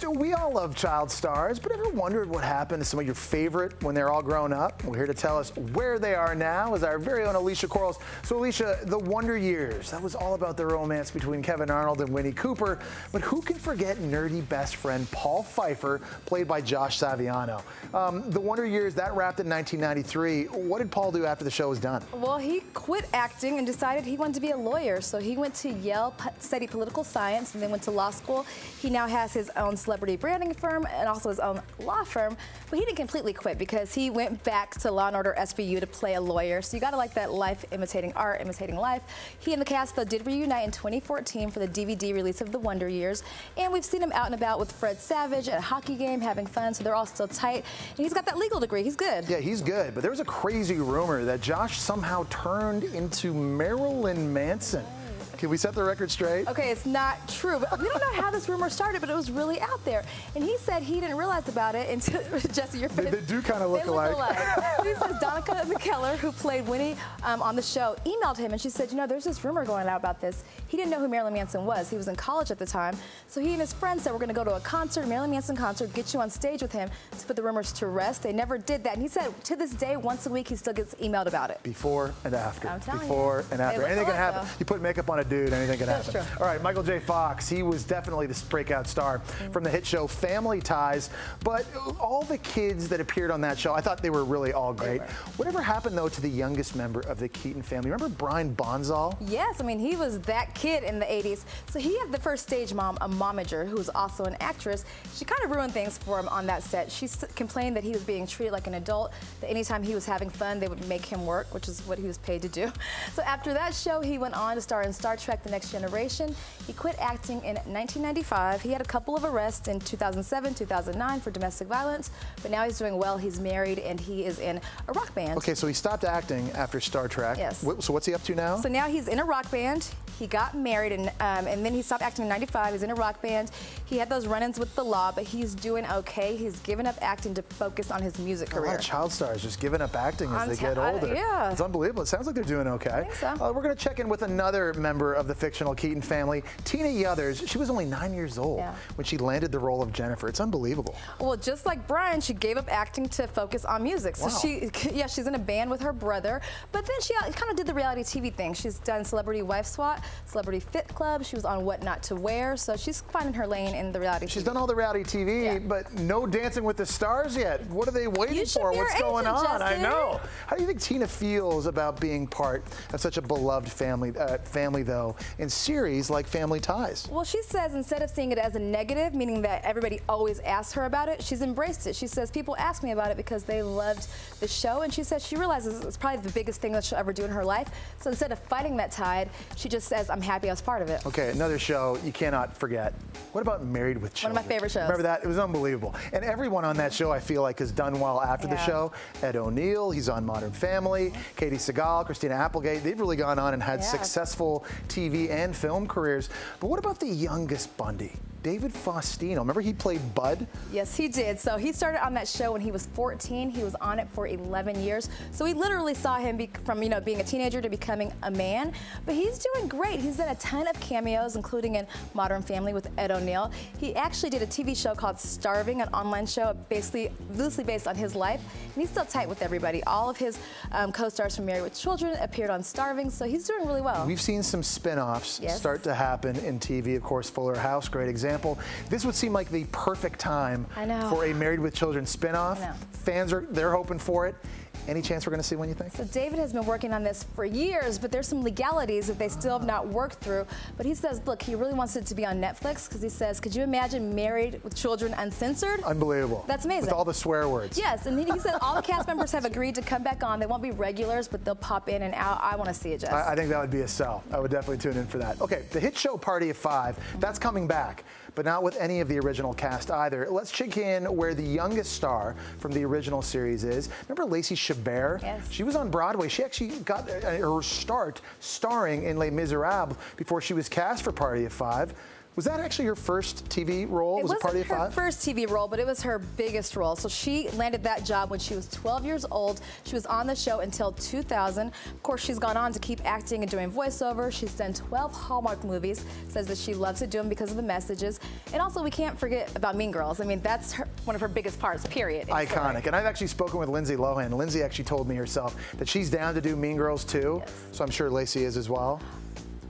We all love child stars, but ever wondered what happened to some of your favorite when they're all grown up? Well, here to tell us where they are now is our very own Alicia Corals. So Alicia, the Wonder Years, that was all about the romance between Kevin Arnold and Winnie Cooper, but who can forget nerdy best friend Paul Pfeiffer, played by Josh Saviano? The Wonder Years, that wrapped in 1993. What did Paul do after the show was done? Well, he quit acting and decided he wanted to be a lawyer, so he went to Yale, studied political science, and then went to law school. He now has his own celebrity branding firm and also his own law firm, but he didn't completely quit because he went back to Law & Order SVU to play a lawyer. So you gotta like that life imitating art, imitating life. He and the cast, though, did reunite in 2014 for the DVD release of The Wonder Years, and we've seen him out and about with Fred Savage at a hockey game having fun, so they're all still tight, and he's got that legal degree. He's good. Yeah, he's good, but there was a crazy rumor that Josh somehow turned into Marilyn Manson. Can we set the record straight? Okay, it's not true. But we don't know how this rumor started, but it was really out there. And he said he didn't realize about it until, Jesse, your face. They do kind of look alike. He says Donica McKellar, who played Winnie on the show, emailed him, and she said, you know, there's this rumor going out about this. He didn't know who Marilyn Manson was. He was in college at the time. So he and his friends said, we're going to go to a concert, Marilyn Manson concert, get you on stage with him to put the rumors to rest. They never did that. And he said, to this day, once a week, he still gets emailed about it. Before and after. I'm telling Before and after. Anything can happen. Though. You put makeup on a dude, anything can happen. That's true. All right, Michael J. Fox, he was definitely this breakout star from the hit show Family Ties, but all the kids that appeared on that show, I thought they were really all great. Whatever happened, though, to the youngest member of the Keaton family? Remember Brian Bonzall? Yes, I mean, he was that kid in the 80s. So he had the first stage mom, a momager, who was also an actress. She kind of ruined things for him on that set. She complained that he was being treated like an adult, that anytime he was having fun, they would make him work, which is what he was paid to do. So after that show, he went on to star in Star Trek: The Next Generation. He quit acting in 1995. He had a couple of arrests in 2007, 2009 for domestic violence, but now he's doing well. He's married and he is in a rock band. Okay, so he stopped acting after Star Trek. Yes. So what's he up to now? So now he's in a rock band. He got married and then he stopped acting in 95. He's in a rock band. He had those run-ins with the law, but he's doing okay. He's given up acting to focus on his music career. A lot of child stars just giving up acting as they get older. Yeah. It's unbelievable. It sounds like they're doing okay. I think so. We're going to check in with another member of the fictional Keaton family, Tina Yothers. She was only 9 years old when she landed the role of Jennifer. It's unbelievable. Well, just like Brian, she gave up acting to focus on music. So she's in a band with her brother, but then she kind of did the reality TV thing. She's done Celebrity Wife Swap, Celebrity Fit Club. She was on What Not to Wear. So she's finding her lane in the reality TV. She's done all the reality TV, but no Dancing with the Stars yet. What are they waiting for? What's going on? Justin. I know. How do you think Tina feels about being part of such a beloved family, though, in series like Family Ties? Well, she says instead of seeing it as a negative, meaning that everybody always asks her about it, she's embraced it. She says people ask me about it because they loved the show, and she says she realizes it's probably the biggest thing that she'll ever do in her life. So instead of fighting that tide, she just says, I'm happy I was part of it. Okay, another show you cannot forget. What about Married with Children? One of my favorite shows. Remember that? It was unbelievable. And everyone on that show, I feel like, has done well after the show. Ed O'Neill, he's on Modern Family. Katie Sagal, Christina Applegate, they've really gone on and had successful TV and film careers. But what about the youngest Bundy? David Faustino. Remember he played Bud? Yes, he did. So he started on that show when he was 14. He was on it for 11 years. So we literally saw him from, being a teenager to becoming a man. But he's doing great. He's done a ton of cameos, including in Modern Family with Ed O'Neill. He actually did a TV show called Starving, an online show basically loosely based on his life. And he's still tight with everybody. All of his co-stars from Married with Children appeared on Starving, so he's doing really well. We've seen some spin-offs start to happen in TV. Of course, Fuller House, great example. This would seem like the perfect time for a Married with Children spin-off. Fans they're hoping for it. Any chance we're going to see one, you think? So David has been working on this for years, but there's some legalities that they still have not worked through. But he says, look, he really wants it to be on Netflix because he says, could you imagine Married with Children uncensored? Unbelievable. That's amazing. With all the swear words. Yes, and he said all the cast members have agreed to come back on. They won't be regulars, but they'll pop in and out. I want to see it, Jess. I think that would be a sell. I would definitely tune in for that. Okay, the hit show Party of Five, that's coming back, but not with any of the original cast either. Let's check in where the youngest star from the original series is. Remember Lacey Chabert? Yes. She was on Broadway. She actually got her start starring in Les Miserables before she was cast for Party of Five. Was that actually your first TV role? Was it Party of Five? It wasn't her first TV role, but it was her biggest role. So she landed that job when she was 12 years old. She was on the show until 2000. Of course, she's gone on to keep acting and doing voiceover. She's done 12 Hallmark movies. Says that she loves to do them because of the messages. And also, we can't forget about Mean Girls. I mean, that's one of her biggest parts, period. Iconic. And I've actually spoken with Lindsay Lohan. Lindsay actually told me herself that she's down to do Mean Girls too. Yes. So I'm sure Lacey is as well.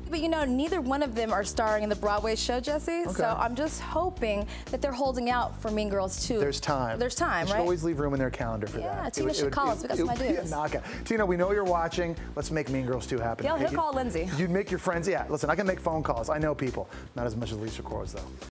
But you know, neither one of them are starring in the Broadway show, Jesse. Okay. So I'm just hoping that they're holding out for Mean Girls 2. There's time. There's time, they should right? always leave room in their calendar for that. Yeah, Tina should call us. We got some ideas. It would be a knockout. Tina, we know you're watching. Let's make Mean Girls 2 happen. Yeah, he'll call Lindsay. You'd make your friends. Yeah, listen, I can make phone calls. I know people. Not as much as Alicia Quarles, though.